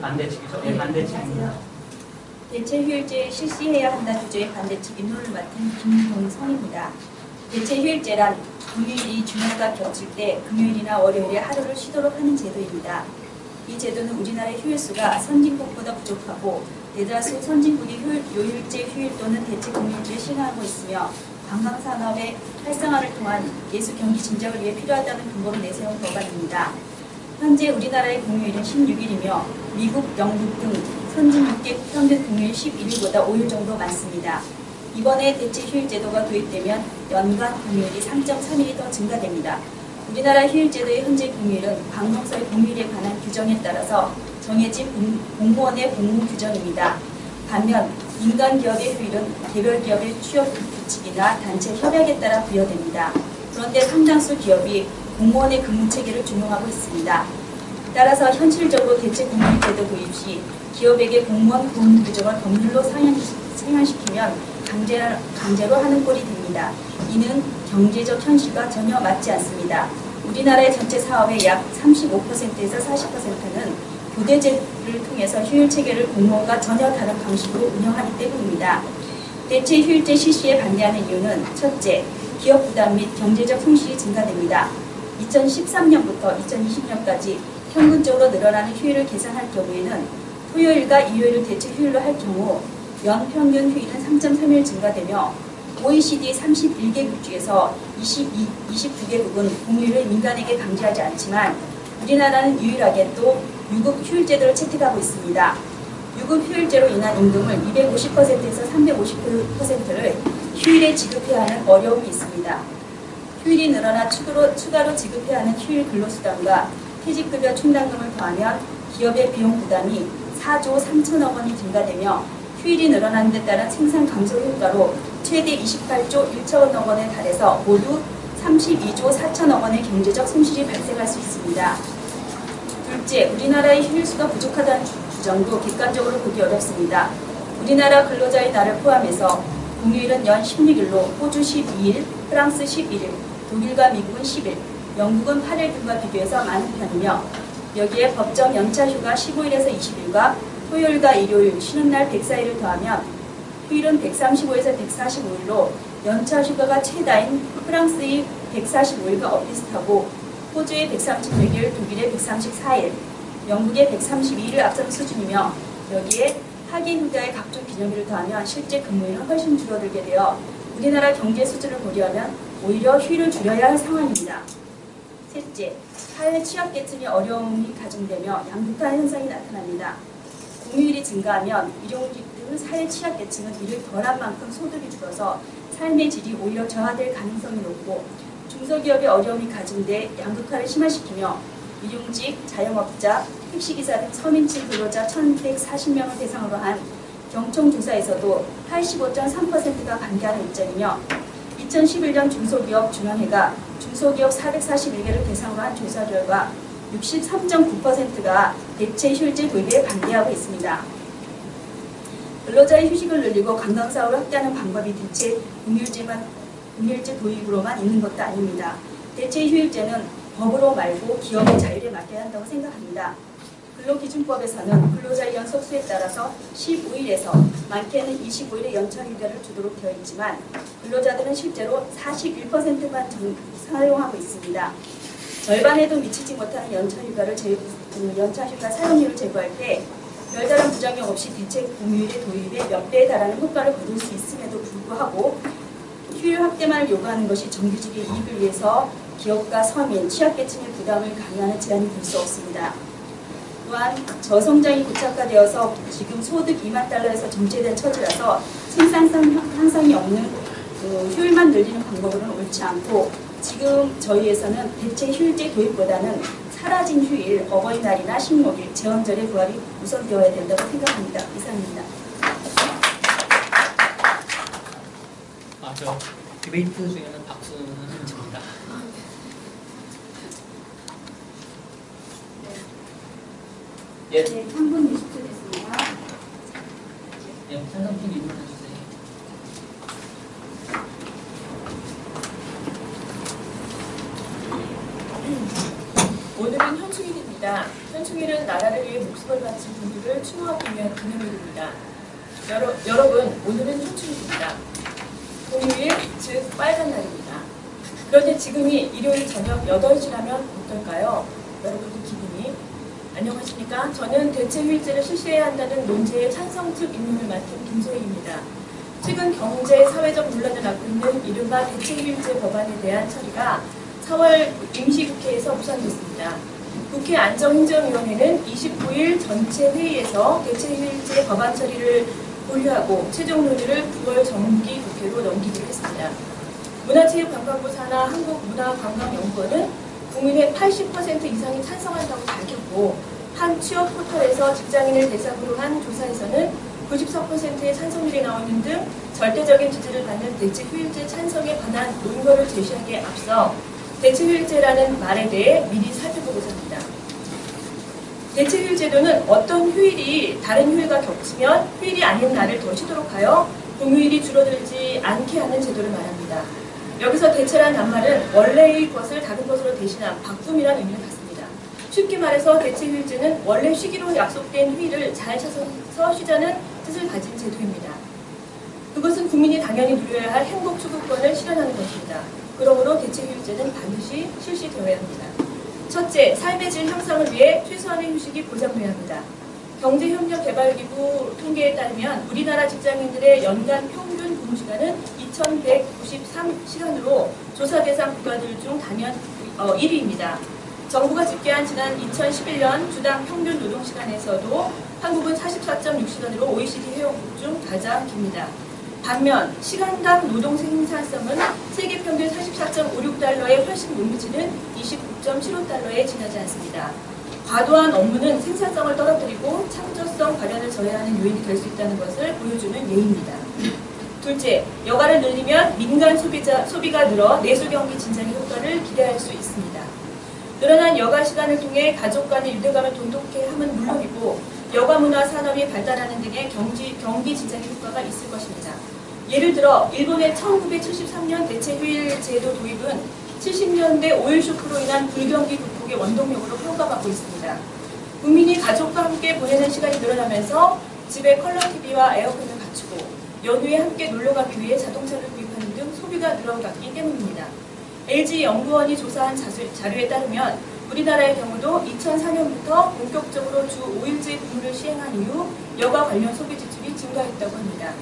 반대측이죠? 네, 반대측입니다. 대체 휴일제 실시해야 한다 주제의 반대측 인론을 맡은 김동성입니다. 대체 휴일제란 금요일이 주말과 겹칠 때 금요일이나 월요일에 하루를 쉬도록 하는 제도입니다. 이 제도는 우리나라의 휴일수가 선진국보다 부족하고 대다수 선진국이 요일제 휴일 또는 대체 공휴일제를 시행하고 있으며 관광산업의 활성화를 통한 예수 경기 진작을 위해 필요하다는 근거로 내세운 법안입니다. 현재 우리나라의 공휴일은 16일이며 미국, 영국 등 선진국의 평균 공휴일 11일보다 5일 정도 많습니다. 이번에 대체 휴일 제도가 도입되면 연간 공휴일이 3.3일이 더 증가됩니다. 우리나라 휴일 제도의 현재 공휴일은 관공서의 공휴일에 관한 규정에 따라서 정해진 공무원의 공무 규정입니다. 반면 민간 기업의 휴일은 개별 기업의 취업 규칙이나 단체 협약에 따라 부여됩니다. 그런데 상당수 기업이 공무원의 근무 체계를 준용하고 있습니다. 따라서 현실적으로 대체 공휴일 제도 도입 시 기업에게 공무원 근무 규정을 법률로 상향시키면 강제로 하는 꼴이 됩니다. 이는 경제적 현실과 전혀 맞지 않습니다. 우리나라의 전체 사업의 약 35%에서 40%는 교대제를 통해서 휴일 체계를 공무원과 전혀 다른 방식으로 운영하기 때문입니다. 대체 휴일제 실시에 반대하는 이유는 첫째, 기업 부담 및 경제적 손실이 증가됩니다. 2013년부터 2020년까지 평균적으로 늘어나는 휴일을 계산할 경우에는 토요일과 일요일을 대체 휴일로 할 경우 연평균 휴일은 3.3일 증가되며 OECD 31개국 중에서 29개국은 공휴일을 민간에게 강제하지 않지만 우리나라는 유일하게 또 유급 휴일제도를 채택하고 있습니다. 유급 휴일제로 인한 임금을 250%에서 350%를 휴일에 지급해야 하는 어려움이 있습니다. 휴일이 늘어나 추가로 지급해야 하는 휴일 근로수당과 퇴직급여 충당금을 더하면 기업의 비용 부담이 4조 3천억 원이 증가되며 휴일이 늘어나는 데 따른 생산 감소 효과로 최대 28조 1천억 원에 달해서 모두 32조 4천억 원의 경제적 손실이 발생할 수 있습니다. 둘째, 우리나라의 휴일수가 부족하다는 주장도 객관적으로 보기 어렵습니다. 우리나라 근로자의 날을 포함해서 공휴일은 연 16일로 호주 12일, 프랑스 11일, 독일과 미국은 10일, 영국은 8일 등과 비교해서 많은 편이며 여기에 법정 연차휴가 15일에서 20일과 토요일과 일요일, 쉬는 날 104일을 더하면 휴일은 135에서 145일로 연차휴가가 최다인 프랑스의 145일과 엇비슷하고 호주의 136일, 독일의 134일, 영국의 132일을 앞선 수준이며 여기에 학예휴가의 각종 기념일을 더하면 실제 근무일은 훨씬 줄어들게 되어 우리나라 경제 수준을 고려하면 오히려 휴일을 줄여야 할 상황입니다. 셋째, 사회 취약계층의 어려움이 가중되며 양극화 현상이 나타납니다. 공휴일이 증가하면 일용직 등 사회 취약계층은 일을 덜한 만큼 소득이 줄어서 삶의 질이 오히려 저하될 가능성이 높고 중소기업의 어려움이 가중돼 양극화를 심화시키며 일용직, 자영업자, 택시기사 등 서민층 근로자 1,140명을 대상으로 한 경총조사에서도 85.3%가 반대하는 입장이며 2011년 중소기업 준원회가 중소기업 441개를 대상으로 한 조사 결과 63.9%가 대체 휴일제 도입에 반대하고 있습니다. 근로자의 휴식을 늘리고 관광사업을 확대하는 방법이 대체 공휴일제 도입으로만 있는 것도 아닙니다. 대체 휴일제는 법으로 말고 기업의 자율에 맡겨야 한다고 생각합니다. 근로기준법에서는 근로자의 연속수에 따라서 15일에서 많게는 25일의 연차휴가를 주도록 되어 있지만 근로자들은 실제로 41%만 사용하고 있습니다. 절반에도 미치지 못하는 연차휴가 사용률을 제고할 때 별다른 부작용 없이 대체 공휴일의 도입에 몇 배에 달하는 효과를 거둘 수 있음에도 불구하고 휴일 확대만을 요구하는 것이 정규직의 이익을 위해서 기업과 서민, 취약계층의 부담을 강요하는 제한이 될 수 없습니다. 또한 저성장이 고착화되어서 지금 소득 2만 달러에서 정체된 처지라서 생산성 향상이 없는 휴일만 늘리는 방법으로는 옳지 않고 지금 저희에서는 대체 휴일제 도입보다는 사라진 휴일, 어버이날이나 식목일, 제헌절의 부활이 우선되어야 된다고 생각합니다. 이상입니다. 저 디베이트 중에는 박수는 칩니다. 네, 3분 20초 됐습니다. 네, 찬성팀 이동해주세요. 축일입니다. 현충일은 나라를 위해 목숨을 바친 분들을 추모하기 위한 기념일입니다. 여러분, 오늘은 현충일입니다. 공휴일, 즉 빨간 날입니다. 그런데 지금이 일요일 저녁 8시라면 어떨까요? 여러분들 기분이. 안녕하십니까? 저는 대체휴일제를 실시해야 한다는 논제의 찬성 측 임명을 맡은 김소희입니다. 최근 경제, 사회적 논란을 낳고 있는 이른바 대체휴일제 법안에 대한 처리가 4월 임시국회에서 무산됐습니다. 국회 안정행정위원회는 29일 전체 회의에서 대체휴일제 법안 처리를 보류하고 최종 논의를 9월 정기국회로 넘기기로 했습니다. 문화체육관광부 산하 한국문화관광연구원은 국민의 80% 이상이 찬성한다고 밝혔고, 한 취업 포털에서 직장인을 대상으로 한 조사에서는 94%의 찬성률이 나오는 등 절대적인 지지를 받는 대체휴일제 찬성에 관한 논거를 제시하기에 앞서 대체휴일제라는 말에 대해 미리 살펴보고자 합니다. 대체휴일제도는 어떤 휴일이 다른 휴일과 겹치면 휴일이 아닌 날을 더 쉬도록 하여 공휴일이 줄어들지 않게 하는 제도를 말합니다. 여기서 대체란 낱말은 원래의 것을 다른 것으로 대신한 바꿈이라는 의미를 갖습니다. 쉽게 말해서 대체휴일제는 원래 쉬기로 약속된 휴일을 잘 찾아서 쉬자는 뜻을 가진 제도입니다. 그것은 국민이 당연히 누려야 할 행복 추구권을 실현하는 것입니다. 그러므로 대체휴일제는 반드시 실시되어야 합니다. 첫째, 삶의 질 향상을 위해 최소한의 휴식이 보장돼야 합니다. 경제협력개발기구 통계에 따르면 우리나라 직장인들의 연간 평균 근무시간은 2193시간으로 조사 대상 국가들 중 단연 1위입니다. 정부가 집계한 지난 2011년 주당 평균 노동시간에서도 한국은 44.6시간으로 OECD 회원국 중 가장 깁니다. 반면 시간당 노동 생산성은 세계 평균 44.56달러에 훨씬 못 미치는 29.75달러에 지나지 않습니다. 과도한 업무는 생산성을 떨어뜨리고 창조성 발현을 저해하는 요인이 될 수 있다는 것을 보여주는 예입니다. 둘째, 여가를 늘리면 민간 소비가 늘어 내수 경기 진작의 효과를 기대할 수 있습니다. 늘어난 여가 시간을 통해 가족 간의 유대감을 돈독해 함은 물론이고 여가 문화 산업이 발달하는 등의 경기 진작의 효과가 있을 것입니다. 예를 들어 일본의 1973년 대체휴일 제도 도입은 70년대 오일 쇼크로 인한 불경기 극복의 원동력으로 평가받고 있습니다. 국민이 가족과 함께 보내는 시간이 늘어나면서 집에 컬러 TV와 에어컨을 갖추고 연휴에 함께 놀러가기 위해 자동차를 구입하는 등 소비가 늘어갔기 때문입니다. LG연구원이 조사한 자료에 따르면 우리나라의 경우도 2004년부터 본격적으로 주 5일제 근무를 시행한 이후 여가 관련 소비 지출이 증가했다고 합니다.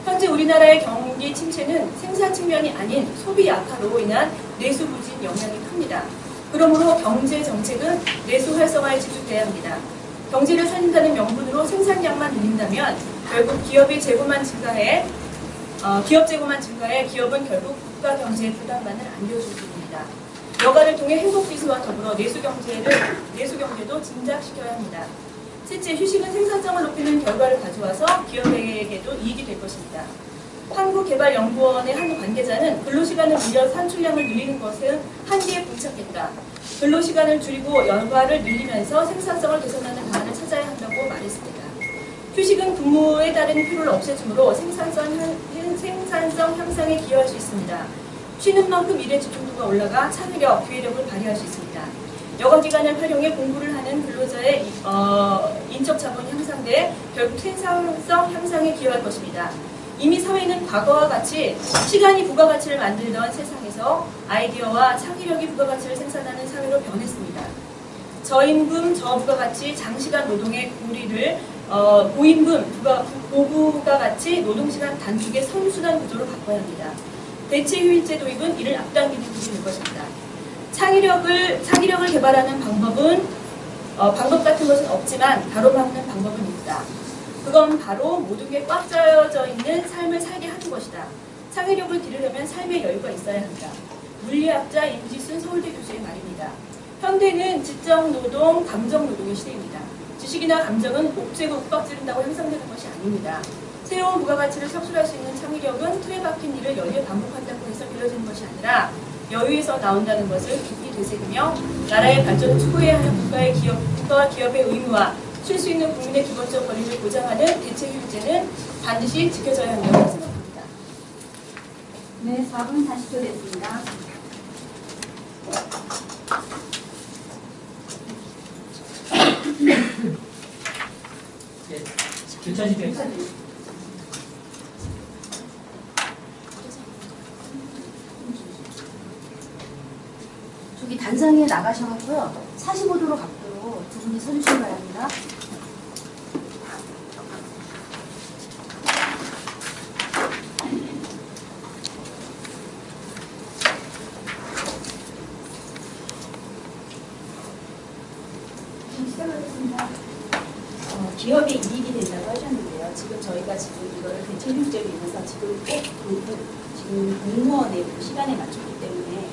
현재 우리나라의 경기 침체는 생산 측면이 아닌 소비 약화로 인한 내수 부진 영향이 큽니다. 그러므로 경제 정책은 내수 활성화에 집중돼야 합니다. 경제를 살린다는 명분으로 생산량만 늘린다면 결국 기업 재고만 증가해 기업은 결국 국가 경제의 부담만을 안겨줄 뿐입니다. 여가를 통해 행복 지수와 더불어 내수 경제도 진작시켜야 합니다. 셋째, 휴식은 생산성을 높이는 결과를 가져와서 기업에게도 이익이 될 것입니다. 한국개발연구원의 한 관계자는 근로시간을 늘려 산출량을 늘리는 것은 한계에 봉착했다. 근로시간을 줄이고 여가를 늘리면서 생산성을 개선하는 방안을 찾아야 한다고 말했습니다. 휴식은 근무에 따른 피로를 없애주므로 생산성 향상에 기여할 수 있습니다. 쉬는 만큼 일에 집중도가 올라가 창의력, 기회력을 발휘할 수 있습니다. 여가 기간을 활용해 공부를 하는 근로자의 인적 자본이 향상돼 결국 생산성 향상에 기여할 것입니다. 이미 사회는 과거와 같이 시간이 부가가치를 만들던 세상에서 아이디어와 창의력이 부가가치를 생산하는 사회로 변했습니다. 저임금, 저부가가치, 장시간 노동의 고리를 고임금, 고부가가치, 노동시간 단축의 선순환 구조로 바꿔야 합니다. 대체휴일제 도입은 이를 앞당기는 길이 될 것입니다. 창의력을 개발하는 방법 같은 것은 없지만 가로막는 방법은 있다. 그건 바로 모든 게 꽉 짜여져 있는 삶을 살게 하는 것이다. 창의력을 기르려면 삶의 여유가 있어야 한다. 물리학자 임지순 서울대 교수의 말입니다. 현대는 지적노동, 감정노동의 시대입니다. 지식이나 감정은 옥죄고 윽박 지른다고 향상되는 것이 아닙니다. 새로운 부가가치를 창출할 수 있는 창의력은 틀에 박힌 일을 연일 반복한다고 해서 길러지는 것이 아니라 여유에서 나온다는 것을 깊이 되새기며 나라의 발전을 추구해야 하는 국가와 기업의 의무와 쉴 수 있는 국민의 기본적 권리를 보장하는 대체휴일제는 반드시 지켜져야 한다고 생각합니다. 네, 4분 40초 됐습니다. 붙여주세요. 저기 단상에 나가셔가지고요. 45도로 각도로 두 분이 서주시기 바랍니다. 시작하겠습니다. 기업에 이익이 된다고 하셨는데요. 지금 저희가 지금 이거를 대체 휴직제로 인해서 지금 지금 공무원의 시간에 맞췄기 때문에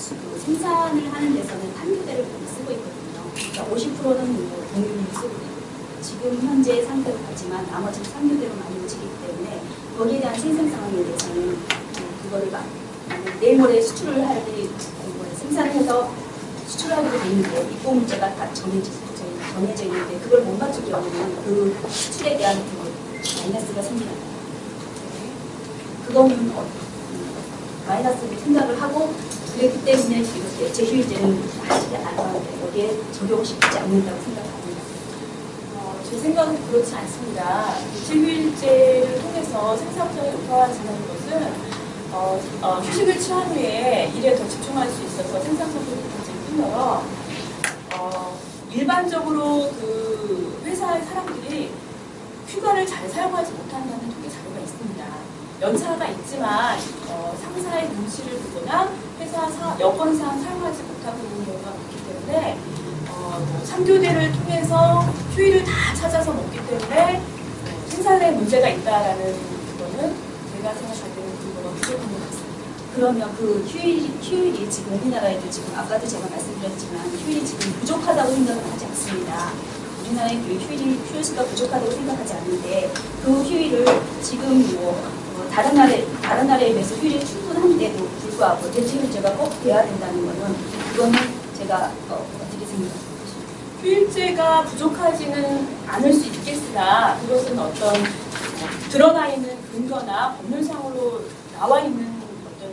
그 생산을 하는 데서는 탄교대를 많이 쓰고 있거든요. 그러니까 50%는 뭐 공유를 쓰고 있고 지금 현재 상태로 가지만 나머지는 3교대로 많이 움직이기 때문에 거기에 대한 생산 상황에 대해서는 그거를 내일 모레 수출을 할 일이 생산을 해서 수출하기로 돼 있는데 입고 문제가 다 정해져 있는데 그걸 못 맞출 경우는 그 수출에 대한 마이너스가 생기는 거예요. 그거는 마이너스를 생각을 하고 그랬기 때문에 지금 대체휴일제는 하지 않았는데 여기에 적용시키지 않는다고 생각합니다. 제 생각은 그렇지 않습니다. 대체휴일제를 통해서 생산성이 높아진다는 것은 휴식을 취한 후에 일에 더 집중할 수 있어서 생산성도 높아질 뿐더러 일반적으로 그 회사의 사람들이 휴가를 잘 사용하지 못한다는 통계 자료가 있습니다. 연차가 있지만 상사의 눈치를 보거나 회사 여건상 사용하지 못하고 있는 경우가 많기 때문에 3교대를 통해서 휴일을 다 찾아서 먹기 때문에 생산에 문제가 있다라는 그거는 제가 생각할 때는 그거가 부족한 것 같습니다. 그러면 그 휴일이 지금 우리나라에도 지금 아까도 제가 말씀드렸지만 휴일이 지금 부족하다고 생각을 하지 않습니다. 우리나라의 휴일수가 부족하다고 생각하지 않는데 그 휴일을 지금 다른 나라에 비해서 휴일이 충분한데도 불구하고 대체휴일제가 꼭 돼야 된다는 거는 그거는 제가 어떻게 생각합니까? 휴일제가 부족하지는 않을 수 있겠으나 그것은 어떤 드러나 있는 근거나 법률상으로 나와 있는 어떤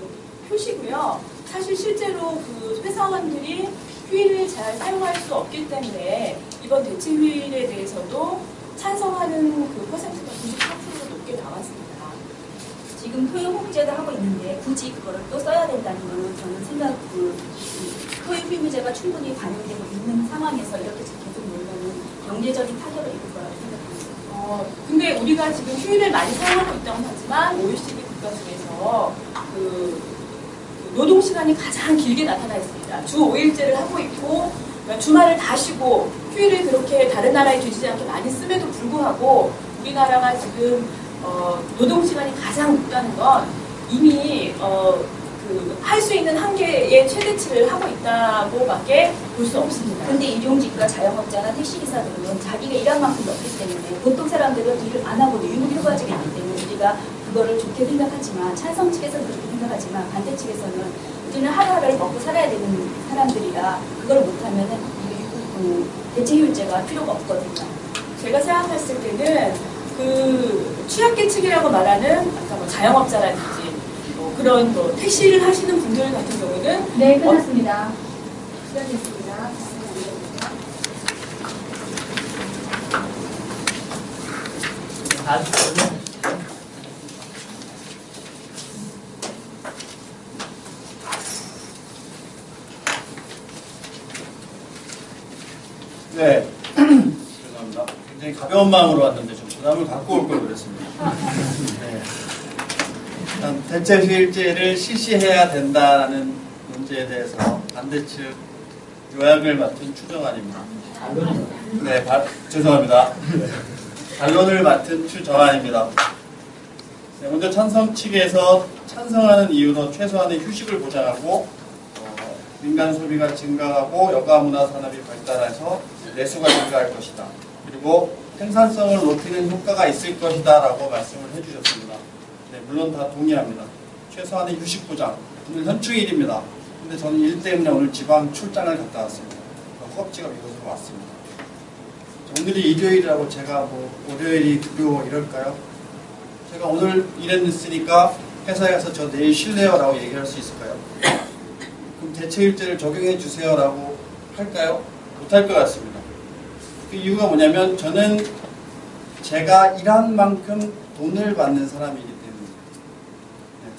표시고요. 사실 실제로 그 회사원들이 휴일을 잘 사용할 수 없기 때문에 이번 대체휴일에 대해서도 찬성하는 그 퍼센트가 94% 높게 나왔습니다. 지금 토요휴일제도 하고 있는데 굳이 그거를 또 써야 된다는 거는 저는 토요휴일제가 충분히 반영되고 있는 상황에서 이렇게 계속 놀면은 경제적인 타격을 입을 거라고 생각합니다. 근데 우리가 지금 휴일을 많이 사용하고 있다고 하지만 OECD 국가 중에서 그 노동 시간이 가장 길게 나타나 있습니다. 주 5일제를 하고 있고 주말을 다 쉬고 휴일을 그렇게 다른 나라에 뒤지지 않게 많이 씀에도 불구하고 우리나라가 지금 노동 시간이 가장 높다는 건 이미 할 수 있는 한계의 최대치를 하고 있다고밖에 볼 수 없습니다. 그런데 일용직과 자영업자나 택시기사들은 자기가 일한 만큼 넣기 때문에 보통 사람들은 일을 안 하고도 유급휴가제가 있기 때문에 우리가 그거를 좋게 생각하지만 찬성 측에서는 그렇게 생각하지만 반대 측에서는 우리는 하루하루를 먹고 살아야 되는 사람들이라 그걸 못하면은 대체휴일제가 필요가 없거든요. 제가 생각했을 때는 그 취약계층이라고 말하는 아까 뭐 자영업자라든지 그런 택시를 하시는 분들 같은 경우는 네, 끝났습니다. 시작했습니다. 다음 주는 네, 죄송합니다. 굉장히 가벼운 마음으로 왔는데 좀 부담을 갖고 올 걸 그랬습니다. 네. 일단 대체휴일제를 실시해야 된다는 문제에 대해서 반대 측 요약을 맡은 추정환입니다. 네, 죄송합니다. 반론을 맡은 추정환입니다. 네, 먼저 찬성 측에서 찬성하는 이유로 최소한의 휴식을 보장하고 민간 소비가 증가하고 여가 문화 산업이 발달해서 내수가 증가할 것이다. 그리고 생산성을 높이는 효과가 있을 것이다 라고 말씀을 해주셨습니다. 네, 물론 다 동의합니다. 최소한의 휴식 보장. 오늘 현충일입니다. 근데 저는 일 때문에 오늘 지방 출장을 갔다 왔습니다. 허겁지겁 이곳으로 왔습니다. 오늘이 일요일이라고 제가 뭐 월요일이 급요 이럴까요? 제가 오늘 일했으니까 회사에 가서 저 내일 쉴래요 라고 얘기할 수 있을까요? 그럼 대체휴일제를 적용해 주세요 라고 할까요? 못할 것 같습니다. 그 이유가 뭐냐면 저는 제가 일한 만큼 돈을 받는 사람이기 때문에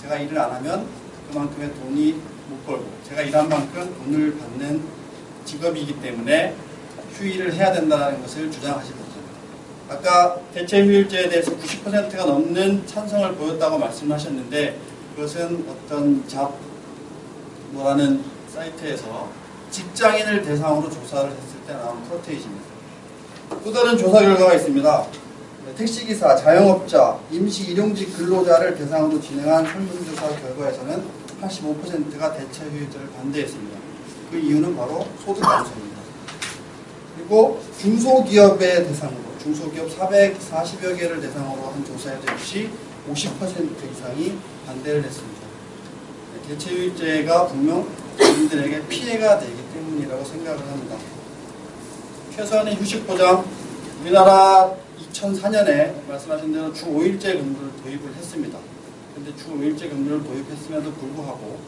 제가 일을 안 하면 그만큼의 돈이 못 벌고 제가 일한 만큼 돈을 받는 직업이기 때문에 휴일을 해야 된다는 것을 주장하시는 거죠. 아까 대체휴일제에 대해서 90%가 넘는 찬성을 보였다고 말씀하셨는데 그것은 어떤 잡뭐라는 사이트에서 직장인을 대상으로 조사를 했을 때 나온 프로테이지입니다. 또 다른 조사 결과가 있습니다. 택시기사, 자영업자, 임시일용직 근로자를 대상으로 진행한 설문조사 결과에서는 85%가 대체휴일제를 반대했습니다. 그 이유는 바로 소득 감소입니다. 그리고 중소기업의 대상으로 중소기업 440여 개를 대상으로 한 조사에도 역시 50% 이상이 반대를 했습니다. 대체휴일제가 분명 국민들에게 피해가 되기 때문이라고 생각을 합니다. 최소한의 휴식보장, 우리나라 2004년에 말씀하신 대로 주 5일제 근무를 도입을 했습니다. 그런데 주 5일제 근무를 도입했음에도 불구하고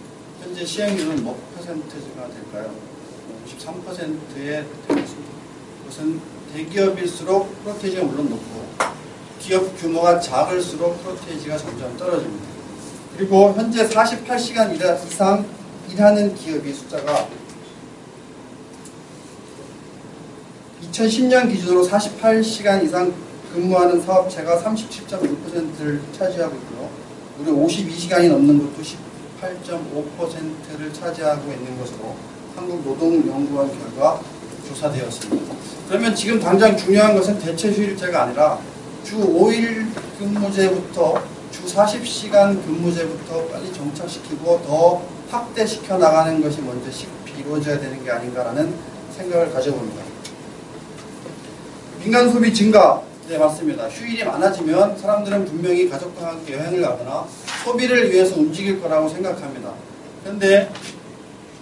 현재 시행률은 몇 퍼센트가 될까요? 53%에 되었습니다. 그것은 대기업일수록 프로테이지가 물론 높고 기업 규모가 작을수록 프로테이지가 점점 떨어집니다. 그리고 현재 48시간 이상 일하는 기업의 숫자가 2010년 기준으로 48시간 이상 근무하는 사업체가 37.6%를 차지하고 있고요. 무려 52시간이 넘는 것도 18.5%를 차지하고 있는 것으로 한국노동연구원 결과 조사되었습니다. 그러면 지금 당장 중요한 것은 대체휴일제가 아니라 주 5일 근무제부터 주 40시간 근무제부터 빨리 정착시키고 더 확대시켜 나가는 것이 먼저 이루어져야 되는 게 아닌가라는 생각을 가져봅니다. 민간 소비 증가, 네 맞습니다. 휴일이 많아지면 사람들은 분명히 가족과 함께 여행을 가거나 소비를 위해서 움직일 거라고 생각합니다. 그런데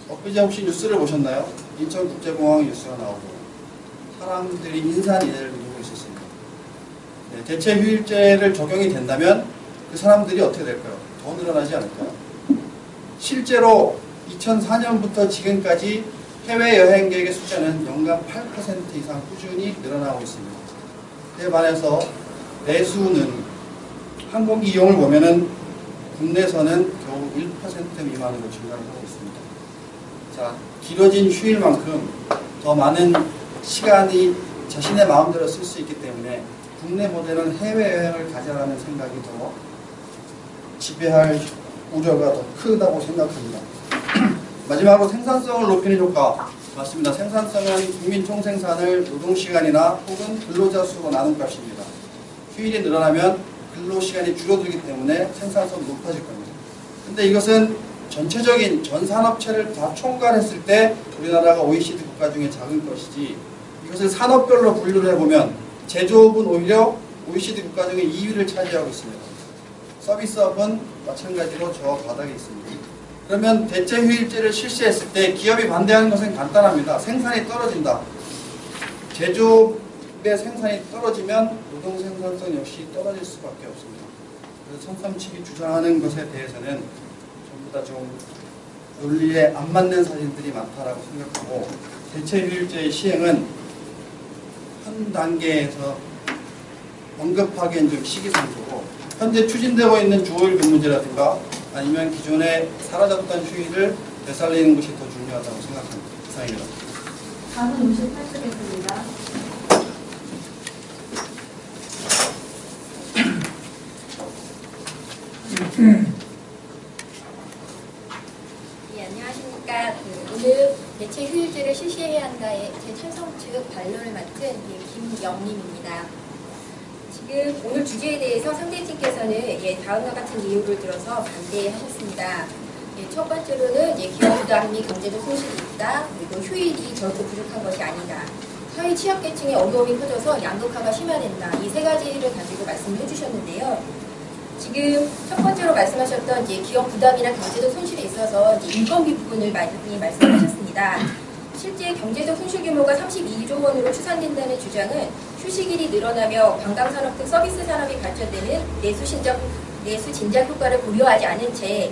엊그제 혹시 뉴스를 보셨나요? 인천국제공항 뉴스가 나오고 사람들이 인산인해를 누리고 있었습니다. 네, 대체휴일제를 적용이 된다면 그 사람들이 어떻게 될까요? 더 늘어나지 않을까요? 실제로 2004년부터 지금까지 해외여행객의 숫자는 연간 8% 이상 꾸준히 늘어나고 있습니다. 그에 반해서 내수는 항공기 이용을 보면은 국내선은 겨우 1% 미만으로 증가를 하고 있습니다. 자, 길어진 휴일만큼 더 많은 시간이 자신의 마음대로 쓸 수 있기 때문에 국내보다는 해외여행을 가자라는 생각이 더 지배할 우려가 더 크다고 생각합니다. 마지막으로 생산성을 높이는 효과. 맞습니다. 생산성은 국민 총생산을 노동시간이나 혹은 근로자 수로 나눈 값입니다. 휴일이 늘어나면 근로시간이 줄어들기 때문에 생산성이 높아질 겁니다. 근데 이것은 전체적인 전 산업체를 다 총괄했을 때 우리나라가 OECD 국가 중에 작은 것이지 이것을 산업별로 분류를 해보면 제조업은 오히려 OECD 국가 중에 2위를 차지하고 있습니다. 서비스업은 마찬가지로 저 바닥에 있습니다. 그러면 대체휴일제를 실시했을 때 기업이 반대하는 것은 간단합니다. 생산이 떨어진다. 제조업의 생산이 떨어지면 노동 생산성 역시 떨어질 수밖에 없습니다. 그래서 청삼측이 주장하는 것에 대해서는 전부 다 좀 논리에 안 맞는 사실들이 많다라고 생각하고 대체휴일제의 시행은 한 단계에서 언급하기엔 좀 시기상조고 현재 추진되고 있는 주 5일 근무제라든가 아니면 기존에 사라졌던 휴일을 되살리는 것이 더 중요하다고 생각합니다. 이상입니다. 다음은 58쪽입니다. 네, 안녕하십니까. 오늘 대체휴일제를 실시해야 한다의 제 찬성 측 반론을 맡은 김영림입니다. 지금 오늘 주제에 대해서 상대측께서는 다음과 같은 이유를 들어서 반대하셨습니다. 첫 번째로는 기업 부담이 경제적 손실이 있다. 그리고 휴일이 결코 부족한 것이 아니다. 사회 취약계층의 어려움이 커져서 양극화가 심화된다. 이 세 가지를 가지고 말씀을 해주셨는데요. 지금 첫 번째로 말씀하셨던 기업 부담이나 경제적 손실에 있어서 인건비 부분을 많이 말씀하셨습니다. 실제 경제적 손실 규모가 32조 원으로 추산된다는 주장은 휴식일이 늘어나며 관광산업 등 서비스 산업이 발전되는 내수 진작 효과를 고려하지 않은 채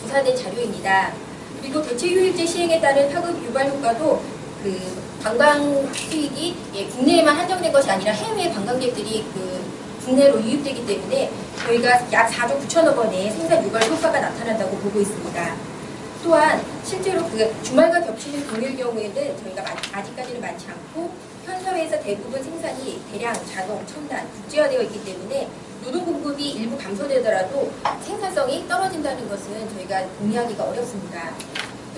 조사된 자료입니다. 그리고 대체휴일제 시행에 따른 파급 유발 효과도 그 관광 수익이 국내에만 한정된 것이 아니라 해외 관광객들이 그 국내로 유입되기 때문에 저희가 약 4조 9천억 원의 생산 유발 효과가 나타난다고 보고 있습니다. 또한 실제로 그 주말과 겹치는 공휴일 경우에는 저희가 아직까지는 많지 않고 현 사회에서 대부분 생산이 대량, 자동, 첨단, 국제화되어 있기 때문에 노동 공급이 일부 감소되더라도 생산성이 떨어진다는 것은 저희가 동의하기가 어렵습니다.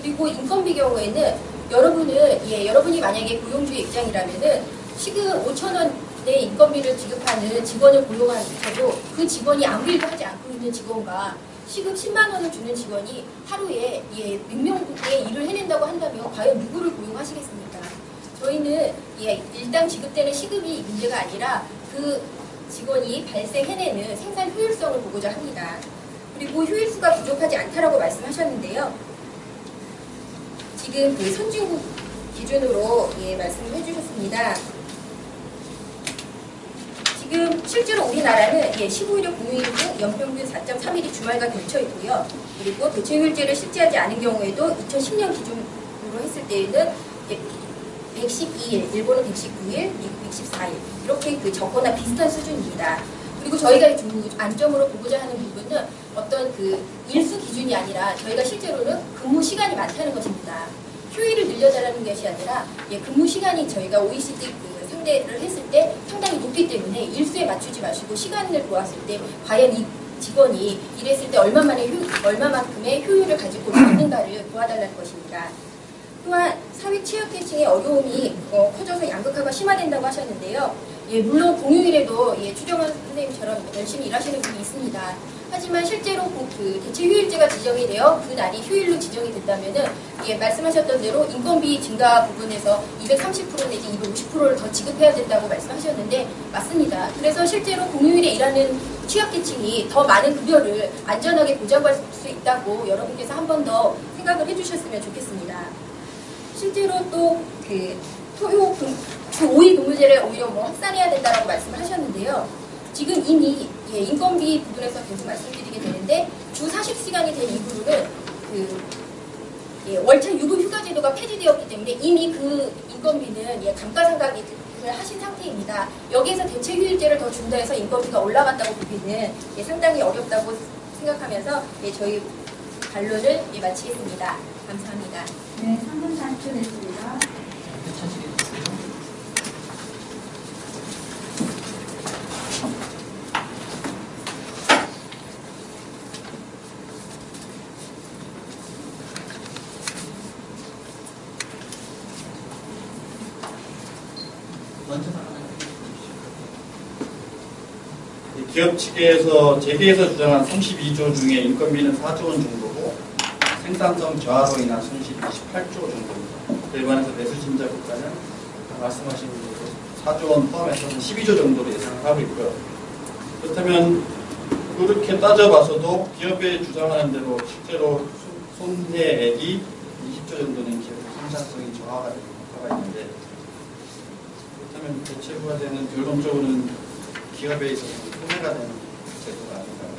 그리고 인건비 경우에는 여러분이 만약에 고용주의 입장이라면은 시급 5,000원의 인건비를 지급하는 직원을 고용하셔도 그 직원이 아무 일도 하지 않고 있는 직원과 시급 10만 원을 주는 직원이 하루에 100명의 일을 해낸다고 한다면 과연 누구를 고용하시겠습니까? 저희는 일당 지급되는 시급이 문제가 아니라 그 직원이 발생해내는 생산 효율성을 보고자 합니다. 그리고 효율수가 부족하지 않다라고 말씀하셨는데요. 지금 그 선진국 기준으로 말씀을 해주셨습니다. 지금 실제로 우리나라는 15일의 공휴일 중 연평균 4.3일이 주말과 겹쳐 있고요. 그리고 대체휴일제를 실시하지 않은 경우에도 2010년 기준으로 했을 때에는 112일, 일본은 119일, 미국 114일 이렇게 그 적거나 비슷한 수준입니다. 그리고 저희가 안점으로 보고자 하는 부분은 어떤 그 일수 기준이 아니라 저희가 실제로는 근무 시간이 많다는 것입니다. 휴일을 늘려달라는 것이 아니라 근무 시간이 저희가 OECD 그 상대를 했을 때 상당히 높기 때문에 일수에 맞추지 마시고 시간을 보았을 때 과연 이 직원이 일했을 때 얼마만큼의 효율을 가지고 있는가를 보아달라는 것입니다. 또한 사회 취약계층의 어려움이 커져서 양극화가 심화된다고 하셨는데요. 물론 공휴일에도 추정원 선생님처럼 열심히 일하시는 분이 있습니다. 하지만 실제로 그 대체휴일제가 지정이 되어 그 날이 휴일로 지정이 된다면은 말씀하셨던 대로 인건비 증가 부분에서 230% 내지 250%를 더 지급해야 된다고 말씀하셨는데 맞습니다. 그래서 실제로 공휴일에 일하는 취약계층이 더 많은 급여를 안전하게 보장할 수 있다고 여러분께서 한 번 더 생각을 해주셨으면 좋겠습니다. 실제로 또 그 토요 그 5일 근무제를 오히려 확산해야 된다라고 말씀을 하셨는데요. 지금 이미 인건비 부분에서 계속 말씀드리게 되는데 주 40시간이 된 이후로는 월차 유급 휴가 제도가 폐지되었기 때문에 이미 그 인건비는 감가상각을 하신 상태입니다. 여기에서 대체휴일제를 더 준다 해서 인건비가 올라간다고 보기는 상당히 어렵다고 생각하면서 저희 반론을 마치겠습니다. 감사합니다. 네, 3분 단축했습니다. 기업 측에서 재계에서 주장한 32조 중에 인건비는 4조 원 정도고 생산성 저하로 인한 손실이 18조 정도입니다. 그에 반해서 매수진자 국가는 말씀하신 대로 4조 원 포함해서 12조 정도로 예상을 하고 있고요. 그렇다면 그렇게 따져봐서도 기업의 주장하는 대로 실제로 손해액이 20조 정도는 기업 생산성이 저하가 되는 효과가 있는데 그렇다면 대체부가 되는 결론적으로는 기업에 있어서 손해가 되는 제도가 아닌가요?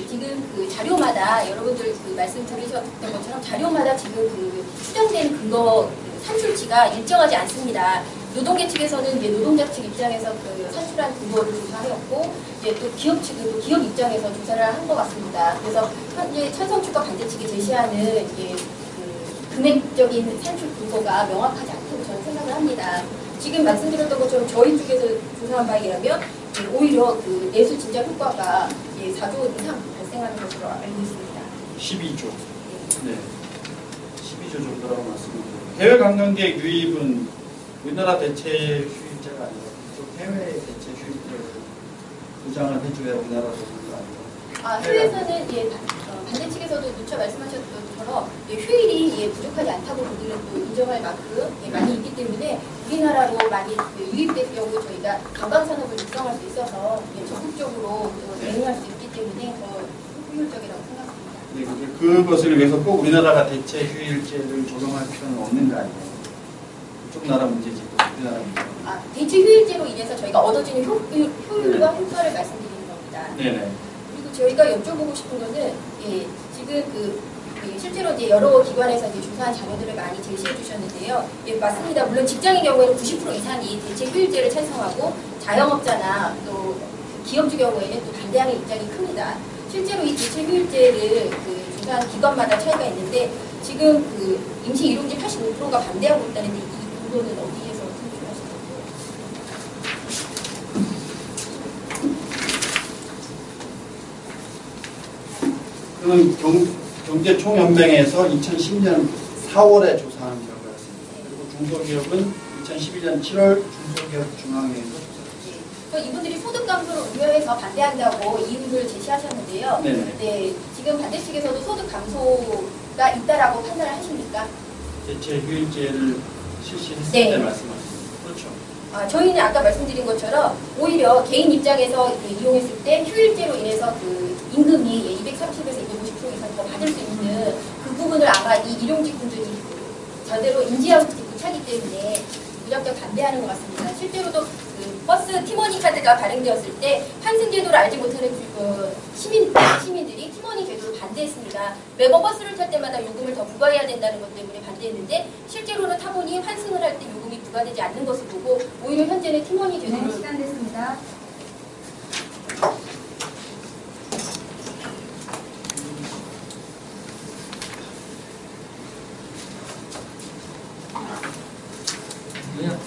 지금 그 자료마다 여러분들 그 말씀 들으셨던 것처럼 자료마다 지금 그 추정된 근거 산출치가 일정하지 않습니다. 노동계 측에서는 노동자 측 입장에서 그 산출한 근거를 조사하였고 또 기업 측은 또 기업 입장에서 조사를 한 것 같습니다. 그래서 현재 천성측과 반대 측이 제시하는 그 금액적인 산출 근거가 명확하지 않다고 저는 생각을 합니다. 지금 말씀드렸던 것처럼 저희 쪽에서 조사한 바에 의하면 오히려 그 내수 진작 효과가 4조 이상 발생하는 것으로 알고 있습니다. 12조. 네. 12조 정도라고 말씀드립니다. 해외 관광객 유입은 우리나라 대체 휴일제가 아니라 해외 대체 휴일제를 보장을 해줘야 우리나라도 그런 거 아니에요? 해외에서는 반대 측에서도 누차 말씀하셨던 것처럼 휴일이 부족하지 않다고 그들은 또 인정할 만큼 많이 있기 때문에 우리나라로 많이 유입될 경우 저희가 관광산업을 육성할 수 있어서 적극적으로 대응할 수 있기 때문에 더 효율적이라고 생각합니다. 네, 그것을 위해서 꼭 우리나라가 대체 휴일제를 적용할 필요는 없는 거 아니에요? 그쪽 나라 문제지, 우리나라 문제. 대체 휴일제로 인해서 저희가 얻어지는 효율과 효과를 말씀드리는 겁니다. 네네. 그리고 저희가 여쭤보고 싶은 거는 지금 그 실제로 이제 여러 기관에서 이제 조사한 자료들을 많이 제시해 주셨는데요. 예, 맞습니다. 물론 직장인 경우에는 90% 이상이 대체 휴일제를 찬성하고 자영업자나 또 기업주 경우에는 또 반대하는 입장이 큽니다. 실제로 이 대체 휴일제를 조사한 기관마다 차이가 있는데 지금 임시 일용직 85%가 반대하고 있다는데 이 근거는 어디에서 그건 경제총연맹에서 2010년 4월에 조사한 결과였습니다. 그리고 중소기업은 2012년 7월 중소기업중앙회에서 조사했습니다. 이분들이 소득 감소를 우려해서 반대한다고 이유를 제시하셨는데요. 네네. 네, 지금 반대 측에서도 소득 감소가 있다라고 판단을 하십니까? 대체 휴일제를 실시했을 네. 때 말씀하셨습니다. 그렇죠. 저희는 아까 말씀드린 것처럼 오히려 개인 입장에서 이용했을 때 휴일제로 인해서 임금이 230에서 250% 이상 더 받을 수 있는 그 부분을 아마 이 일용직분들이 제대로 인지하고 있지 못하기 때문에 무작정 반대하는 것 같습니다. 실제로도 버스 티머니 카드가 발행되었을 때 환승제도를 알지 못하는 시민들이 티머니 제도를 반대했습니다. 매번 버스를 탈 때마다 요금을 더 부과해야 된다는 것 때문에 반대했는데 실제로는 타보니 환승을 할 때 요금이 부과되지 않는 것을 보고 오히려 현재는 티머니 제도를 네, 시간 됐습니다. 뭐야?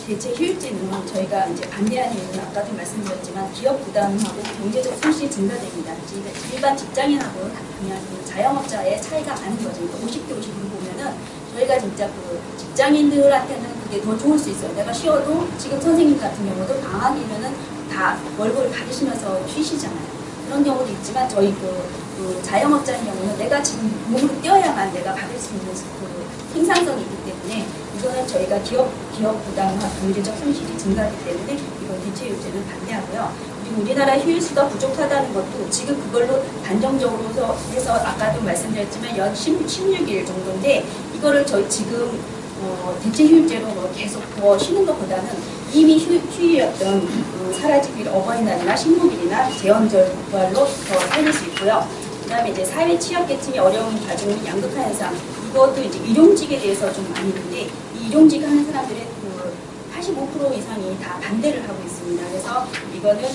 대체 휴일제는 저희가 이제 반대하는 이유는 아까도 말씀드렸지만 기업 부담하고 경제적 손실이 증가됩니다. 일반 직장인하고 그냥 자영업자의 차이가 많은 거죠. 50대 50으로 보면은 저희가 진짜 직장인들한테는 그게 더 좋을 수 있어요. 내가 쉬어도 지금 선생님 같은 경우도 방학이면은 다 월급을 받으시면서 쉬시잖아요. 그런 경우도 있지만 저희 자영업자인 경우는 내가 지금 몸으로 뛰어야만 내가 받을 수 있는 생산성이 있기 때문에 이거는 저희가 기업 부담과 경제적 손실이 증가하기 때문에 이건 대체 휴일제는 반대하고요. 그리고 우리나라 휴일수가 부족하다는 것도 지금 그걸로 단정적으로 해서 아까도 말씀드렸지만 연 16일 정도인데 이거를 저희 지금 대체 휴일제로 계속 더 쉬는 것보다는 이미 휴일이었던 사라지길 어버이날이나 식목일이나 제헌절로 더 살릴 수 있고요. 그다음에 이제 사회 취약계층이 어려움을 가지는 양극화 현상 이것도 이제 일용직에 대해서 좀 많이 있는데 이 일용직 하는 사람들의 85% 이상이 다 반대를 하고 있습니다. 그래서 이거는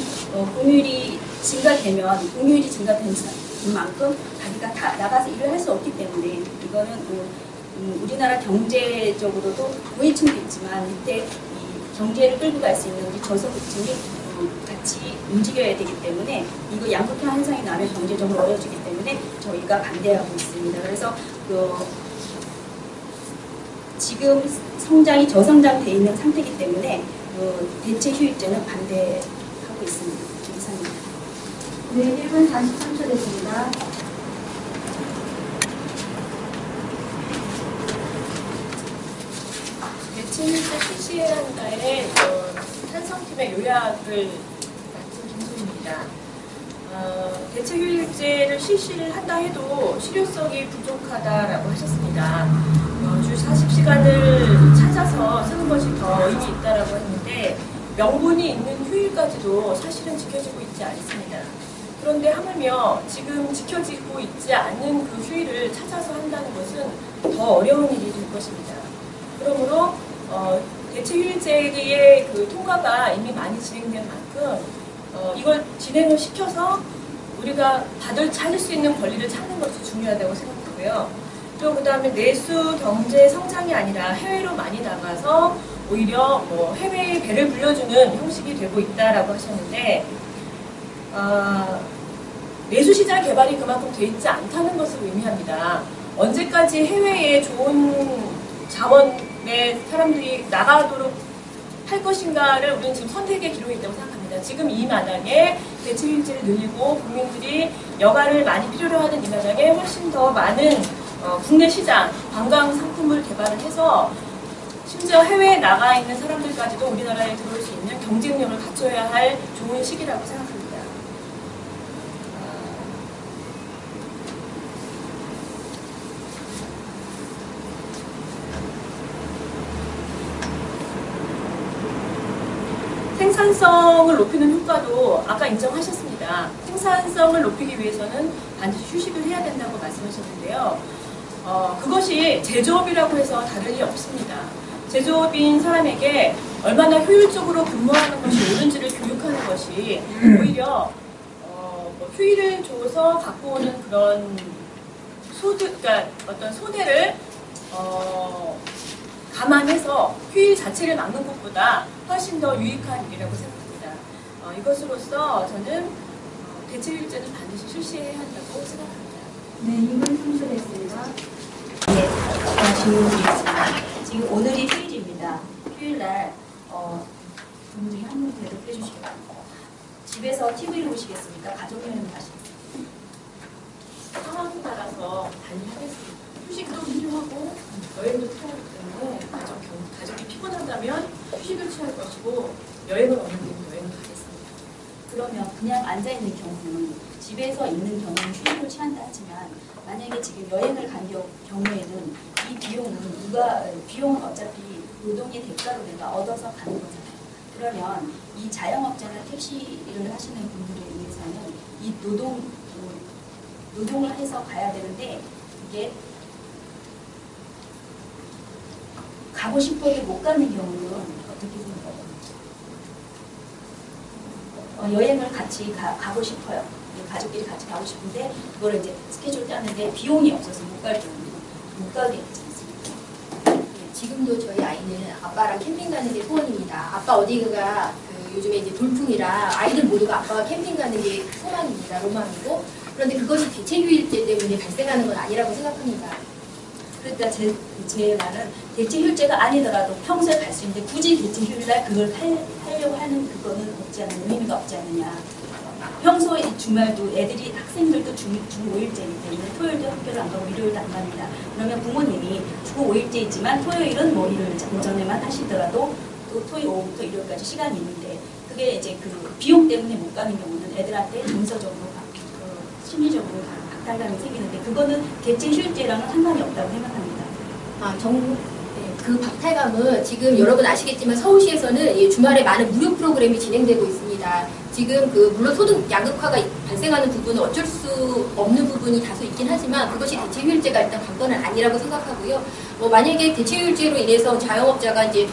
공휴일이 증가되면 공휴일이 증가된 만큼 자기가 다 나가서 일을 할 수 없기 때문에 이거는 우리나라 경제적으로도 고위층도 있지만 이때 이 경제를 끌고 갈 수 있는 우리 저소득층이 같이 움직여야 되기 때문에 이거 양극화 현상이 나면 경제적으로 어려워지기 때문에 저희가 반대하고 있습니다. 그래서 지금 성장이 저성장돼 있는 상태이기 때문에 대체 휴일제는 반대하고 있습니다. 이상입니다. 네, 1분 43초 됐습니다. 대체 휴일제 실시해야 한다에 찬성팀의 요약을 맡은 김소희입니다. 대체 휴일제를 실시를 한다 해도 실효성이 부족하다라고 하셨습니다. 주 40시간을 찾아서 쓰는 것이 더 의미 있다라고 했는데 명분이 있는 휴일까지도 사실은 지켜지고 있지 않습니다. 그런데 하물며 지금 지켜지고 있지 않은 그 휴일을 찾아서 한다는 것은 더 어려운 일이 될 것입니다. 그러므로 대체 휴일제의 통과가 이미 많이 진행된 만큼 이걸 진행을 시켜서 우리가 다들 찾을 수 있는 권리를 찾는 것이 중요하다고 생각하고요. 또 그다음에 내수 경제 성장이 아니라 해외로 많이 나가서 오히려 해외에 배를 불려주는 형식이 되고 있다라고 하셨는데 내수 시장 개발이 그만큼 돼 있지 않다는 것을 의미합니다. 언제까지 해외에 좋은 자원의 사람들이 나가도록 할 것인가를 우리는 지금 선택의 기로에 있다고 생각합니다. 지금 이 마당에 대체 휴일제를 늘리고 국민들이 여가를 많이 필요로 하는 이 마당에 훨씬 더 많은 국내 시장, 관광 상품을 개발을 해서 심지어 해외에 나가 있는 사람들까지도 우리나라에 들어올 수 있는 경쟁력을 갖춰야 할 좋은 시기라고 생각합니다. 생산성을 높이는 효과도 아까 인정하셨습니다. 생산성을 높이기 위해서는 반드시 휴식을 해야 된다고 말씀하셨는데요. 그것이 제조업이라고 해서 다를 리 없습니다. 제조업인 사람에게 얼마나 효율적으로 근무하는 것이 옳은지를 교육하는 것이 오히려 휴일을 줘서 갖고 오는 그런 그러니까 어떤 소대를 감안해서 휴일 자체를 막는 것보다 훨씬 더 유익한 일이라고 생각합니다. 이것으로서 저는 대체휴일제는 반드시 실시해야 한다고 생각합니다. 네, 이번 성실했습니다. 네, 질문 드리겠습니다. 지금 오늘이 휴일입니다. 휴일날 분 중에 한 분 대답해 주시겠습니까? 집에서 TV를 보시겠습니까? 가족여행을 하시겠습니까? 상황에 따라서 달리하겠습니다. 휴식도 필요하고 여행도 필요하기 때문에 가족이 피곤하다면 휴식을 취할 것이고 여행을 원하는 여행을 가겠습니다. 그러면 그냥 앉아있는 경우는 집에서 있는 경우는 휴식을 취한다 하지만 만약에 지금 여행을 간 경우에는 이 비용은 어차피 노동의 대가로 내가 얻어서 가는 거잖아요. 그러면 이 자영업자나 택시를 하시는 분들에 의해서는 이 노동을 해서 가야 되는데 이게 가고 싶어도 못 가는 경우는 어떻게 생각하세요? 여행을 같이 가고 싶어요. 가족끼리 같이 가고 싶은데 그걸 이제 스케줄 짜는데 비용이 없어서 못 갈 경우는 못 가게 되지 않습니까? 지금도 저희 아이는 아빠랑 캠핑 가는 게 소원입니다. 아빠 어디가 요즘에 이제 돌풍이라 아이들 모두가 아빠가 캠핑 가는 게 소망입니다. 로망이고. 그런데 그것이 대체휴일제 때문에 발생하는 건 아니라고 생각합니다. 그러니까 제 말은 대체휴일제가 아니더라도 평소에 갈 수 있는데 굳이 대체휴일날 그걸 하려고 하는 그거는 없지 않느냐, 의미가 없지 않느냐. 평소에 주말도 학생들도 주 5일제이기 때문에 토요일도 학교를 안 가고 일요일도 안 갑니다. 그러면 부모님이 주 5일제이지만 토요일은 뭐 일요일 오전에만 하시더라도 또 토요일 오후부터 일요일까지 시간이 있는데 그게 이제 그 비용 때문에 못 가는 경우는 애들한테 정서적으로 심리적으로 박탈감이 생기는데 그거는 대체휴일제랑은 상관이 없다고 생각합니다. 그 박탈감은 지금 여러분 아시겠지만 서울시에서는 주말에 많은 무료 프로그램이 진행되고 있습니다. 지금 물론 소득 양극화가 발생하는 부분은 어쩔 수 없는 부분이 다소 있긴 하지만 그것이 대체휴일제가 일단 관건은 아니라고 생각하고요. 만약에 대체휴일제로 인해서 자영업자가 이제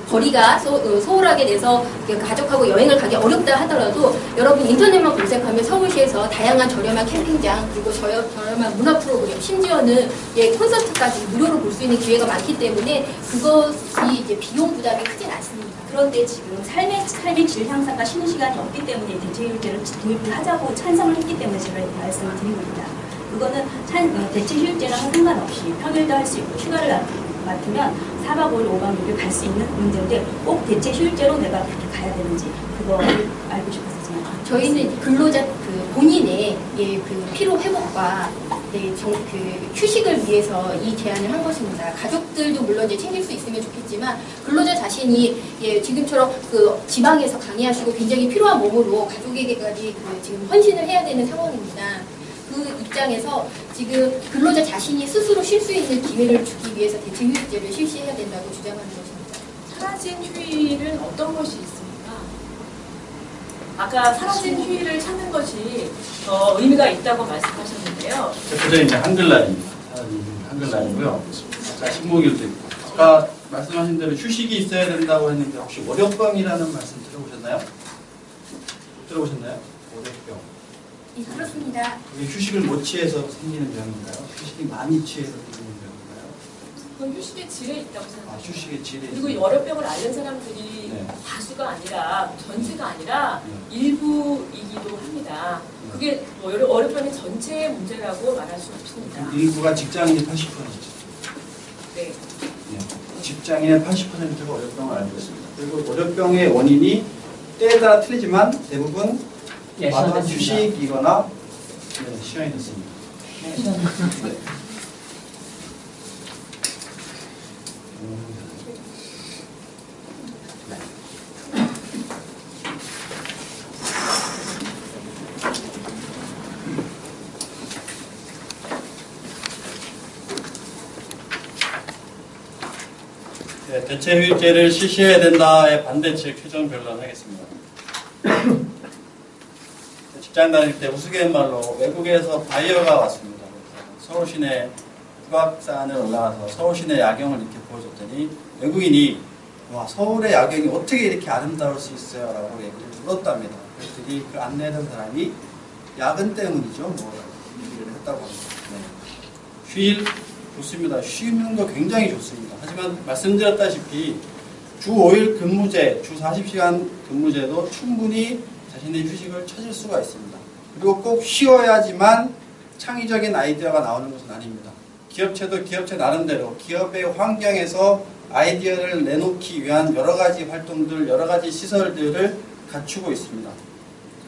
거리가 소홀하게 돼서 가족하고 여행을 가기 어렵다 하더라도 여러분 인터넷만 검색하면 서울시에서 다양한 저렴한 캠핑장 그리고 저렴한 문화 프로그램 심지어는 콘서트까지 무료로 볼 수 있는 기회가 많기 때문에 그것이 이제 비용 부담이 크진 않습니다. 그런데 지금 삶의 질 향상과 쉬는 시간이 없기 때문에 대체휴일제를 도입을 하자고 찬성을 했기 때문에 제가 말씀을 드린 겁니다. 그거는 대체휴일제랑은 상관없이 평일도 할 수 있고 휴가를 맡으면 4박 5일, 5박 6일 갈 수 있는 문제인데 꼭 대체휴일제로 내가 그렇게 가야 되는지 그거를 알고 싶어서 제가 저희는 근로자 본인의 피로 회복과 휴식을 위해서 이 제안을 한 것입니다. 가족들도 물론 이제 챙길 수 있으면 좋겠지만 근로자 자신이 지금처럼 지방에서 강의하시고 굉장히 피로한 몸으로 가족에게까지 지금 헌신을 해야 되는 상황입니다. 그 입장에서 지금 근로자 자신이 스스로 쉴 수 있는 기회를 주기 위해서 대체휴일제를 실시해야 된다고 주장하는 것입니다. 사라진 휴일은 어떤 것이 있습니까? 아까 사라진 휴일을 찾는 것이 더 의미가 있다고 말씀하셨는데요. 대표적인 이제 한글날입니다. 한글날이고요. 아까 식목일도 있고. 아까 말씀하신 대로 휴식이 있어야 된다고 했는데 혹시 월요병이라는 말씀 들어보셨나요? 월요병. 네, 그렇습니다. 그게 휴식을 못 취해서 생기는 병인가요? 휴식이 많이 취해서 생기는 병인가요? 그건 휴식의 질에 있다고 생각합니다. 휴식의 질에 그리고 이 월요병을 앓는 사람들이 다수가 아니라 전체가 아니라 일부이기도 합니다. 그게 월요병의 전체의 문제라고 말할 수 없습니다. 일부가 직장인이 80%죠. 네. 직장인의 80%가 월요병을 앓고 있습니다. 그리고 월요병의 원인이 때에 따라 틀리지만 대부분 과도한 휴식이거나 시간이 됐습니다. 네. 대체휴일제를 실시해야 된다의 반대측 최종 변론하겠습니다. 직장 다닐 때 우스갯말로 외국에서 바이어가 왔습니다. 그래서 서울 시내 북악산을 올라가서 서울 시내 야경을 이렇게 보여줬더니 외국인이 와, 서울의 야경이 어떻게 이렇게 아름다울 수 있어요? 라고 얘기를 물었답니다. 그랬더니 그 안내하던 사람이 야근 때문이죠. 뭐 얘기를 했다고 합니다. 네. 휴일 좋습니다. 쉬는 거 굉장히 좋습니다. 하지만 말씀드렸다시피 주 5일 근무제, 주 40시간 근무제도 충분히 자신의 휴식을 찾을 수가 있습니다. 그리고 꼭 쉬어야지만 창의적인 아이디어가 나오는 것은 아닙니다. 기업체도 기업체 나름대로 기업의 환경에서 아이디어를 내놓기 위한 여러 가지 활동들, 여러 가지 시설들을 갖추고 있습니다.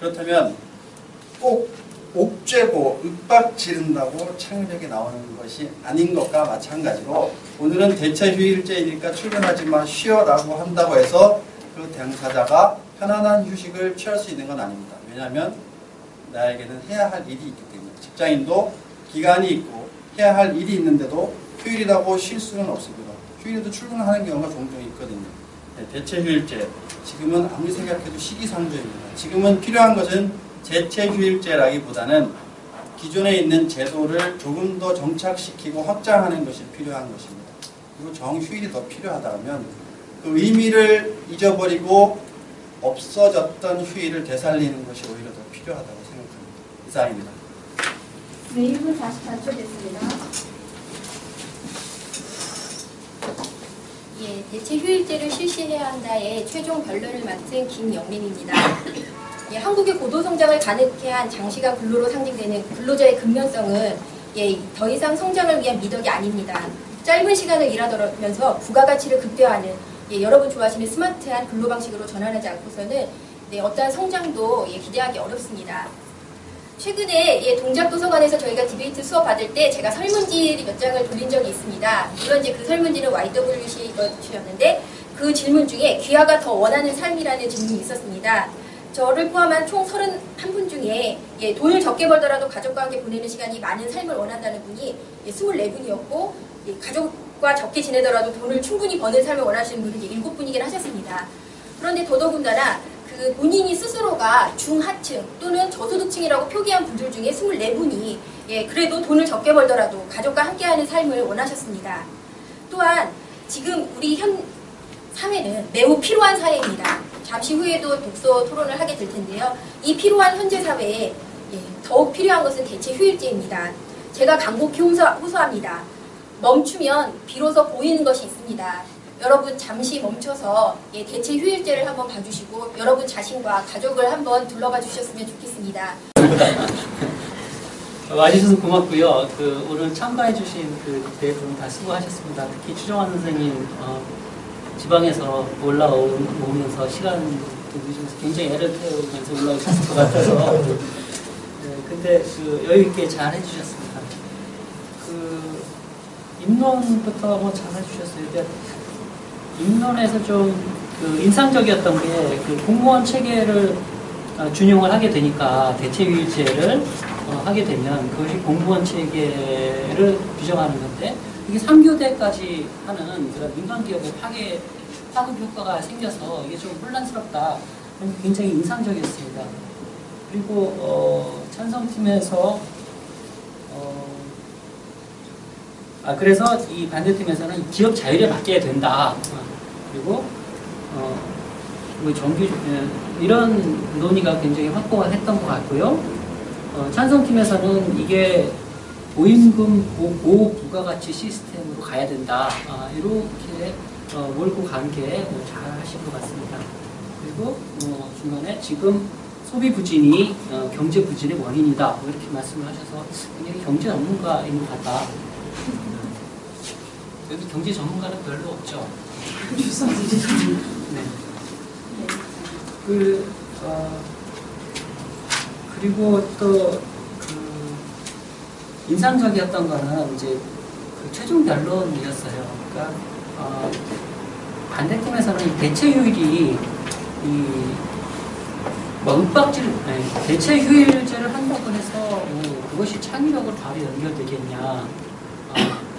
그렇다면 꼭 옥죄고 윽박 지른다고 창의력이 나오는 것이 아닌 것과 마찬가지로 오늘은 대체 휴일제이니까 출근하지 마, 쉬어라고 한다고 해서 그 당사자가 편안한 휴식을 취할 수 있는 건 아닙니다. 왜냐하면 나에게는 해야 할 일이 있기 때문에. 직장인도 기간이 있고 해야 할 일이 있는데도 휴일이라고 쉴 수는 없습니다. 휴일에도 출근하는 경우가 종종 있거든요. 네, 대체 휴일제, 지금은 아무리 생각해도 시기상조입니다. 지금은 필요한 것은 대체 휴일제라기보다는 기존에 있는 제도를 조금 더 정착시키고 확장하는 것이 필요한 것입니다. 그리고 정휴일이 더 필요하다면 그 의미를 잊어버리고 없어졌던 휴일을 되살리는 것이 오히려 더 필요하다고 생각합니다. 이상입니다. 네, 1분 44초 됐습니다. 예, 대체 휴일제를 실시해야 한다의 최종 변론을 맡은 김영민입니다. 예, 한국의 고도 성장을 가능케 한 장시간 근로로 상징되는 근로자의 근면성은 더 이상 성장을 위한 미덕이 아닙니다. 짧은 시간을 일하면서 부가가치를 극대화하는 여러분 좋아하시는 스마트한 근로 방식으로 전환하지 않고서는 어떠한 성장도 기대하기 어렵습니다. 최근에 동작도서관에서 저희가 디베이트 수업 받을 때 제가 설문지 몇 장을 돌린 적이 있습니다. 물론 이제 그 설문지는 YWC 것이었는데 그 질문 중에 귀하가 더 원하는 삶이라는 질문이 있었습니다. 저를 포함한 총 31분 중에 돈을 적게 벌더라도 가족과 함께 보내는 시간이 많은 삶을 원한다는 분이 24분이었고 가족과 적게 지내더라도 돈을 충분히 버는 삶을 원하시는 분은 7분이긴 하셨습니다. 그런데 더더군다나 그 본인이 스스로가 중하층 또는 저소득층이라고 표기한 분들 중에 24분이 그래도 돈을 적게 벌더라도 가족과 함께하는 삶을 원하셨습니다. 또한 지금 우리 현 사회는 매우 필요한 사회입니다. 잠시 후에도 독서 토론을 하게 될 텐데요. 이 필요한 현재 사회에 더욱 필요한 것은 대체 휴일제입니다. 제가 간곡히 호소합니다. 멈추면 비로소 보이는 것이 있습니다. 여러분 잠시 멈춰서 대체 휴일제를 한번 봐주시고 여러분 자신과 가족을 한번 둘러봐 주셨으면 좋겠습니다. 와주셔서 고맙고요. 오늘 참가해주신 네 분 다 수고하셨습니다. 특히 추정환 선생님 지방에서 올라오면서 시간 늦으면서 굉장히 애를 태우면서 올라오셨을 것 같아서 근데 여유 있게 잘 해주셨습니다. 입론부터 뭐 잘 해주셨어요. 입론에서 좀 인상적이었던 게 공무원 체계를 준용을 하게 되니까 대체 휴일제를 하게 되면 그것이 공무원 체계를 규정하는 건데 이게 3교대까지 하는 그런 민간기업의 파급 효과가 생겨서 이게 좀 혼란스럽다. 굉장히 인상적이었습니다. 그리고 찬성팀에서 그래서 이 반대팀에서는 기업 자율에 맡겨야 된다. 그리고 정규 이런 논의가 굉장히 확고했던 것 같고요. 찬성팀에서는 이게 보임금 보호 부가가치 시스템으로 가야 된다. 이렇게 몰고 간 게 잘 하신 것 같습니다. 그리고 중간에 지금 소비 부진이 경제 부진의 원인이다. 이렇게 말씀을 하셔서 굉장히 경제 전문가인 것 같다. 여기 경제 전문가는 별로 없죠. 네. 그리고 또 인상적이었던 거는 이제 최종 결론이었어요. 그러니까 반대팀에서는 이 대체 휴일이 대체 휴일제를 한다고 해서 그것이 창의력으로 바로 연결되겠냐?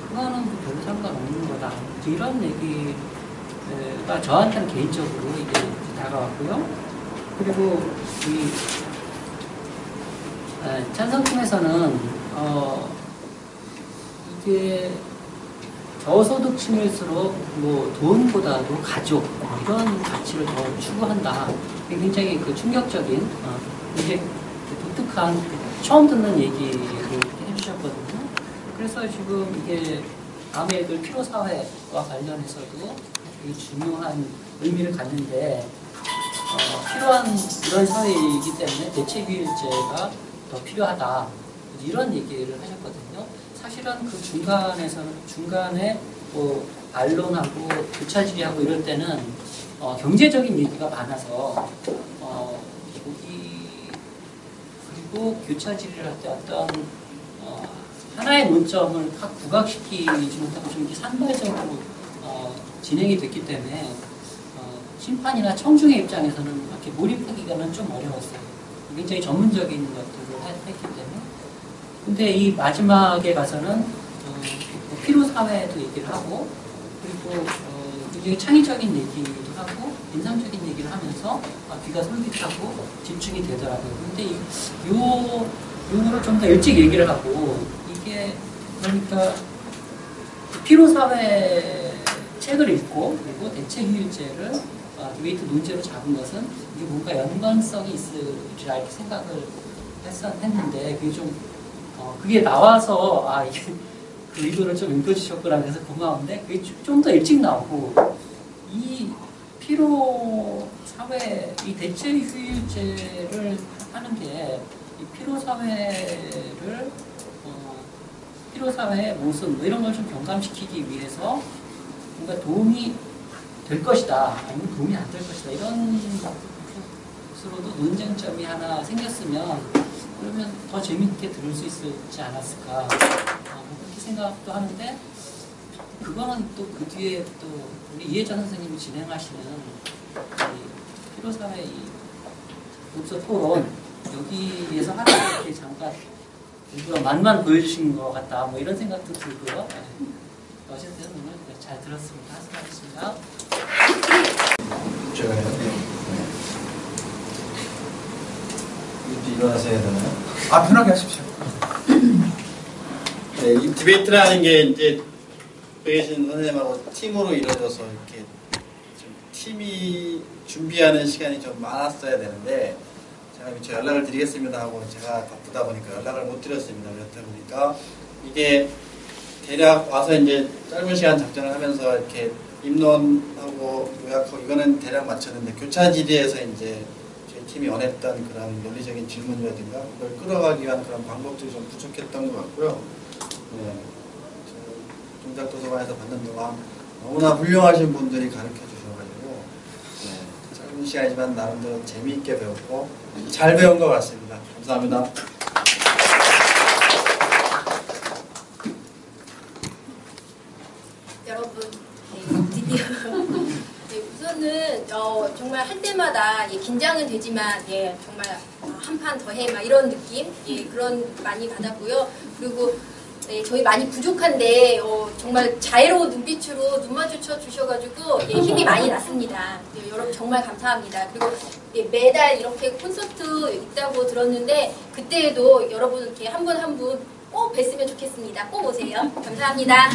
그거는 별로 상관없는 거다. 이런 얘기가 저한테는 개인적으로 이게 다가왔고요. 그리고 찬성팀에서는 이게 저소득층일수록 뭐 돈보다도 가족 이런 가치를 더 추구한다. 굉장히 그 충격적인 굉장히 독특한 처음 듣는 얘기를 해주셨거든요. 그래서 지금 이게 다음에 그 피로사회와 관련해서도 되게 중요한 의미를 갖는데 필요한 이런 사회이기 때문에 대체휴일제가 더 필요하다 이런 얘기를 하셨거든요. 사실은 그 중간에 뭐 반론하고 교차질의하고 이럴 때는 경제적인 얘기가 많아서 그리고 교차질의를 할 때 어떤 하나의 논점을 각 부각시키지 못하고 좀 이렇게 산발적으로 진행이 됐기 때문에 심판이나 청중의 입장에서는 이렇게 몰입하기가는 좀 어려웠어요. 굉장히 전문적인 것들을 했기 때문에. 근데 이 마지막에 가서는 피로사회도 얘기를 하고 그리고 굉장히 창의적인 얘기도 하고 인상적인 얘기를 하면서 귀가 솔깃하고 집중이 되더라고요. 근데 요거를 좀 더 일찍 얘기를 하고 이게 그러니까 피로사회 책을 읽고 그리고 대체휴일제를 디베이트 논제로 잡은 것은 이게 뭔가 연관성이 있으리라 이렇게 생각을 했는데 그게 좀 그게 나와서 이게 그 의도를 좀 읽어주셨구나 그래서 고마운데 그게 좀 더 일찍 나오고 이 피로사회 이 대체휴일제를 하는 게 이 피로사회의 모습 뭐 이런 걸 좀 경감시키기 위해서 뭔가 도움이 될 것이다 아니면 도움이 안 될 것이다 이런 것으로도 논쟁점이 하나 생겼으면 그러면 더 재밌게 들을 수 있지 않았을까 그렇게 생각도 하는데 그거는 또 그 뒤에 또 우리 이혜자 선생님이 진행하시는 이 피로사회 이 독서 토론 여기에서 하나 이렇게 잠깐 맛만 보여주신 것 같다 뭐 이런 생각도 들고요. 어쨌든 오늘 잘 들었습니다. 수고하셨습니다. 제가 해요? 네. 일어나셔야 되나요? 편하게 하십시오. 네, 이 디베이트라는 게 이제 계신 선생님하고 팀으로 이루어져서 이렇게 좀 팀이 준비하는 시간이 좀 많았어야 되는데 제가 미처 연락을 드리겠습니다 하고 제가 바쁘다 보니까 연락을 못 드렸습니다. 그렇다 보니까 이게 대략 와서 이제 짧은 시간 작전을 하면서 이렇게 입론하고 요약하고 이거는 대략 맞췄는데 교차질의에서 이제 저희 팀이 원했던 그런 논리적인 질문이라든가 그걸 끌어가기 위한 그런 방법들이 좀 부족했던 것 같고요. 네, 동작도서관에서 받는 동안 너무나 훌륭하신 분들이 가르쳐 주셔가지고 네, 짧은 시간이지만 나름대로 재미있게 배웠고 잘 배운 것 같습니다. 감사합니다. 여러분, 드디어 우선은 정말 할 때마다 긴장은 되지만 정말 한 판 더 해 막 이런 느낌 그런 많이 받았고요. 그리고 저희 많이 부족한데 정말 자애로운 눈빛으로 눈 마주쳐 주셔가지고 힘이 많이 났습니다. 여러분 정말 감사합니다. 그리고 매달 이렇게 콘서트 있다고 들었는데 그때에도 여러분 이렇게 한 분 한 분 꼭 뵀으면 좋겠습니다. 꼭 오세요. 감사합니다.